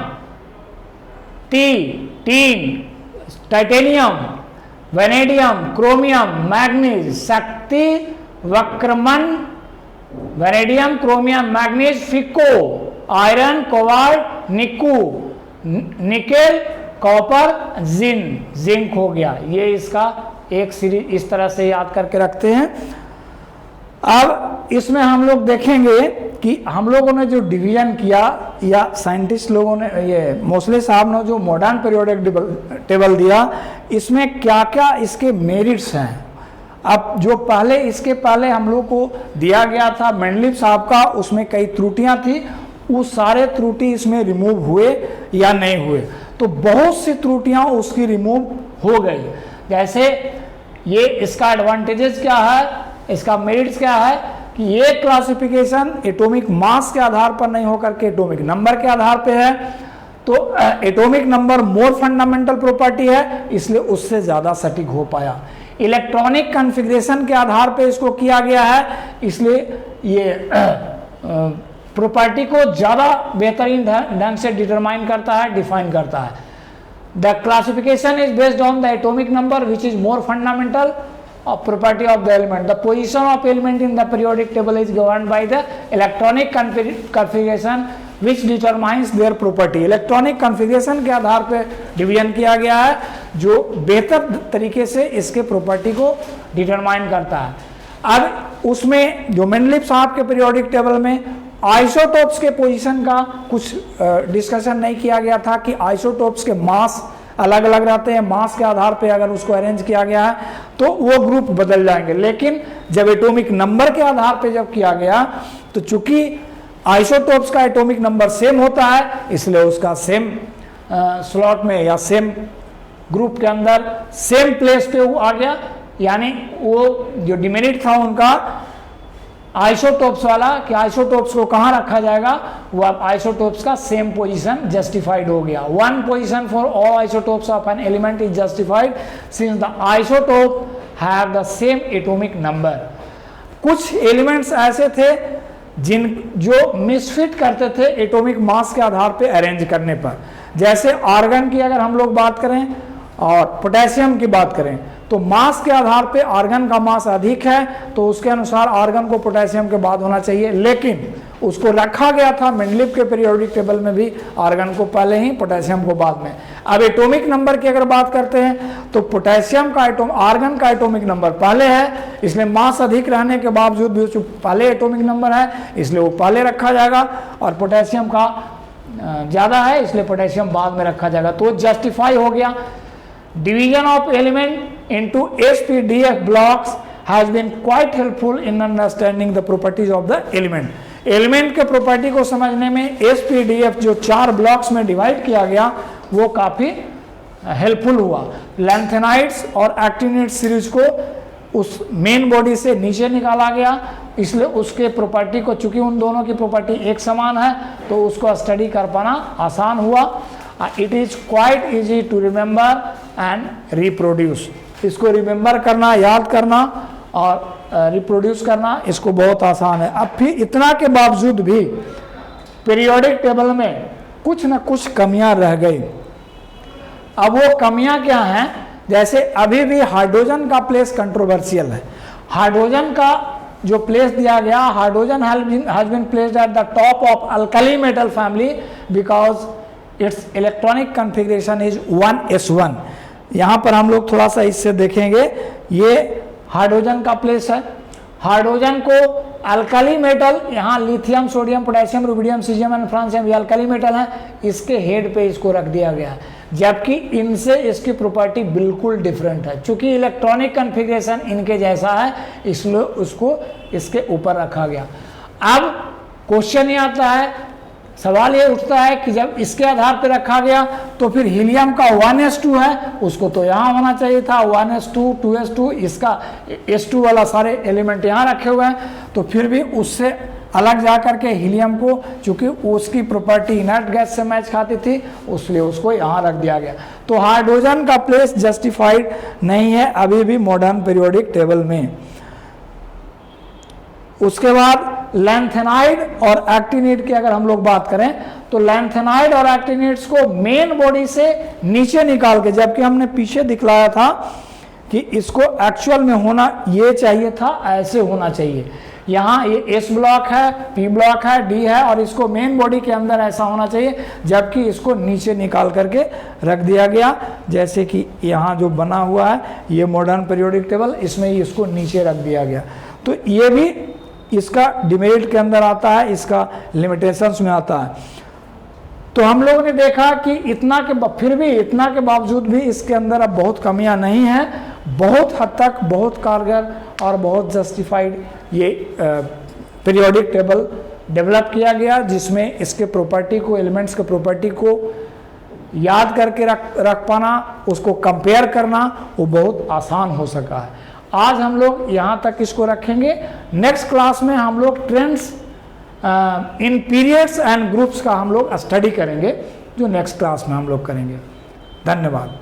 Speaker 1: टी टीन, टाइटेनियम, वेनेडियम, क्रोमियम, मैग्नीज, शक्ति वक्रमन, वेनेडियम, क्रोमियम, मैग्नीज, फिको, आयरन, कोबाल्ट, निकू, निकेल, कॉपर, जिंक हो गया। ये इसका एक सीरीज इस तरह से याद करके रखते हैं। अब इसमें हम लोग देखेंगे कि हम लोगों ने जो डिवीजन किया, या साइंटिस्ट लोगों ने, ये मोस्ले साहब ने जो मॉडर्न पीरियोडिक टेबल दिया, इसमें क्या क्या इसके मेरिट्स हैं। अब जो पहले इसके पहले हम लोग को दिया गया था मेंडलीव साहब का, उसमें कई त्रुटियां थी, वो सारे त्रुटि इसमें रिमूव हुए या नहीं हुए, तो बहुत सी त्रुटियां उसकी रिमूव हो गई। जैसे ये इसका एडवांटेजेस क्या है, इसका मेरिट्स क्या है कि ये क्लासिफिकेशन एटॉमिक मास के आधार पर नहीं होकर के एटॉमिक नंबर के आधार पे है, तो एटॉमिक नंबर मोर फंडामेंटल प्रॉपर्टी है, इसलिए उससे ज्यादा सटीक हो पाया। इलेक्ट्रॉनिक कॉन्फ़िगरेशन के आधार पे इसको किया गया है, इसलिए ये प्रॉपर्टी को ज्यादा बेहतरीन ढंग से डिटरमाइन करता है, डिफाइन करता है। The classification is based on the atomic number which is more fundamental of property of the element. The position of element in the periodic table is governed by the electronic configuration which determines their property. Electronic configuration के आधार पे division किया गया है, जो बेहतर तरीके से इसके प्रॉपर्टी को डिटरमाइन करता है। अब उसमें जो मेंडलीव साहब के पीरियोडिक टेबल में आइसोटोप्स के पोजीशन का कुछ डिस्कशन नहीं किया गया था कि आइसोटोप्स के मास अलग अलग रहते हैं, मास के आधार पे अगर उसको अरेंज किया गया है तो वो ग्रुप बदल जाएंगे। लेकिन जब एटॉमिक नंबर के आधार पे जब किया गया, तो चूंकि आइसोटोप्स का एटॉमिक नंबर सेम होता है, इसलिए उसका सेम स्लॉट में या सेम ग्रुप के अंदर सेम प्लेस पे वो आ गया। यानी वो जो डिमेरिट था उनका आइसोटोप्स वाला, कि आइसोटोप्स को कहाँ रखा जाएगा, वो अब आइसोटोप्स का सेम पोजीशन जस्टिफाइड हो गया। One position for all isotopes of an element is justified since the isotope have the same atomic number. कुछ एलिमेंट्स ऐसे थे जो मिसफिट करते थे एटॉमिक मास के आधार पे अरेंज करने पर। जैसे आर्गन की अगर हम लोग बात करें और पोटेशियम की बात करें, तो मास के आधार पे आर्गन का मास अधिक है, तो उसके अनुसार आर्गन को पोटेशियम के बाद होना चाहिए, लेकिन उसको रखा गया था मेंडलीव के पीरियोडिक टेबल में भी आर्गन को पहले ही, पोटेशियम को बाद में। अब एटॉमिक नंबर की अगर बात करते हैं तो पोटेशियम का आर्गन का एटॉमिक नंबर पहले है, इसलिए मास अधिक रहने के बावजूद भी पहले एटॉमिक नंबर है, इसलिए वो पहले रखा जाएगा, और पोटेशियम का ज़्यादा है, इसलिए पोटेशियम बाद में रखा जाएगा। तो जस्टिफाई हो गया। Division of element into SPDF blocks has been quite helpful in understanding the properties of the element. Element के प्रॉपर्टी को समझने में SPDF जो 4 ब्लॉक्स में डिवाइड किया गया, वो काफ़ी हेल्पफुल हुआ। लैंथेनाइड्स और एक्टिनाइड्स सीरीज को उस मेन बॉडी से नीचे निकाला गया, इसलिए उसके प्रॉपर्टी को, चूंकि उन दोनों की प्रॉपर्टी एक समान है, तो उसको स्टडी कर पाना आसान हुआ। It is quite easy to remember and reproduce. इसको रिमेंबर करना, याद करना और रिप्रोड्यूस करना, इसको बहुत आसान है। अब फिर इतना के बावजूद भी पीरियोडिक टेबल में कुछ न कुछ कमियां रह गई। अब वो कमियां क्या हैं? जैसे अभी भी हाइड्रोजन का प्लेस कंट्रोवर्शियल है। हाइड्रोजन का जो प्लेस दिया गया, hydrogen has been placed at the top of alkali metal family because its electronic configuration is 1s1। यहाँ पर हम लोग थोड़ा सा इससे देखेंगे, ये हाइड्रोजन का प्लेस है। हाइड्रोजन को अल्कली मेटल, यहाँ lithium, sodium, potassium, rubidium, caesium and francium, ये अल्कली मेटल है, इसके हेड पे इसको रख दिया गया है। जबकि इनसे इसकी प्रॉपर्टी बिल्कुल डिफरेंट है। चूंकि इलेक्ट्रॉनिक कॉन्फ़िगरेशन इनके जैसा है, इसलिए उसको इसके ऊपर रखा गया। अब क्वेश्चन ये आता है, सवाल ये उठता है कि जब इसके आधार पर रखा गया तो फिर हीलियम का 1s2 है, उसको तो यहाँ होना चाहिए था 1s2 2s2, इसका s2 वाला सारे एलिमेंट यहाँ रखे हुए हैं, तो फिर भी उससे अलग जा करके हीलियम को, चूंकि उसकी प्रॉपर्टी इनर्ट गैस से मैच खाती थी, इसलिए उसको यहाँ रख दिया गया। तो हाइड्रोजन का प्लेस जस्टिफाइड नहीं है अभी भी मॉडर्न पीरियोडिक टेबल में। उसके बाद लैंथेनाइड और एक्टिनिड की अगर हम लोग बात करें तो लैंथेनाइड और एक्टिनिड्स को मेन बॉडी से नीचे निकाल के, जबकि हमने पीछे दिखलाया था कि इसको एक्चुअल में होना ये चाहिए था, ऐसे होना चाहिए। यहाँ ये एस ब्लॉक है, पी ब्लॉक है, डी है, और इसको मेन बॉडी के अंदर ऐसा होना चाहिए, जबकि इसको नीचे निकाल करके रख दिया गया। जैसे कि यहाँ जो बना हुआ है ये मॉडर्न पीरियोडिक टेबल, इसमें इसको नीचे रख दिया गया। तो ये भी इसका डिमेरिट के अंदर आता है, इसका लिमिटेशंस में आता है। तो हम लोगों ने देखा कि फिर भी इतना के बावजूद भी इसके अंदर अब बहुत कमियां नहीं हैं, बहुत हद तक बहुत कारगर और बहुत जस्टिफाइड ये पीरियोडिक टेबल डेवलप किया गया, जिसमें इसके प्रॉपर्टी को, एलिमेंट्स के प्रॉपर्टी को याद करके रख पाना, उसको कंपेयर करना, वो बहुत आसान हो सका है। आज हम लोग यहाँ तक इसको रखेंगे। नेक्स्ट क्लास में हम लोग trends in periods and groups का हम लोग स्टडी करेंगे, जो नेक्स्ट क्लास में हम लोग करेंगे। धन्यवाद।